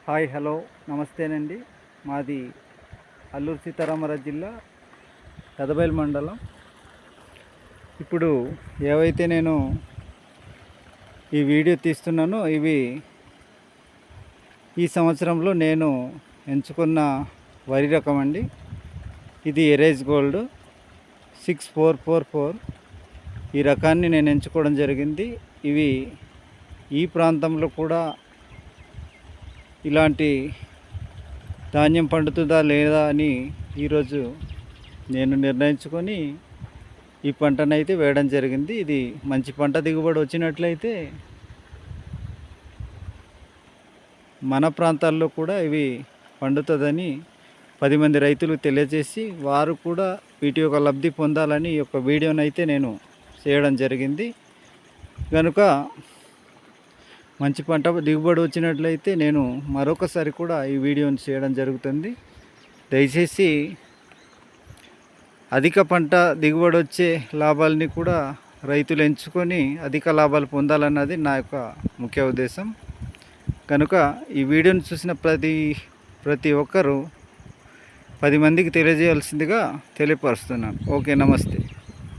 Hi hello నమస్తేనండి. మాది అల్లూరు సీతారామరాజు జిల్లా పెదబయలు మండలం. ఇప్పుడు ఏవైతే నేను ఈ వీడియో తీస్తున్నానో ఇవి ఈ సంవత్సరంలో నేను ఎంచుకున్న వరి రకం అండి. ఇది ఎరేజ్ గోల్డ్ 6444. ఈ రకాన్ని నేను ఎంచుకోవడం జరిగింది. ఇవి ఈ ప్రాంతంలో కూడా ఇలాంటి ధాన్యం పండుతుందా లేదా అని ఈరోజు నేను నిర్ణయించుకొని ఈ పంటనైతే వేయడం జరిగింది. ఇది మంచి పంట దిగుబడి వచ్చినట్లయితే మన ప్రాంతాల్లో కూడా ఇవి పండుతుందని 10 మంది రైతులు తెలియజేసి వారు కూడా వీటి యొక్క లబ్ధి పొందాలని ఈ యొక్క వీడియోనైతే నేను చేయడం జరిగింది. కనుక మంచి పంట దిగుబడి వచ్చినట్లయితే నేను మరొకసారి కూడా ఈ వీడియోని చేయడం జరుగుతుంది. దయచేసి అధిక పంట దిగుబడి వచ్చే లాభాలని కూడా రైతులు ఎంచుకొని అధిక లాభాలు పొందాలన్నది నా యొక్క ముఖ్య ఉద్దేశం. కనుక ఈ వీడియోని చూసిన ప్రతి ఒక్కరూ 10 మందికి తెలియజేయాల్సిందిగా తెలియపరుస్తున్నాను. ఓకే, నమస్తే.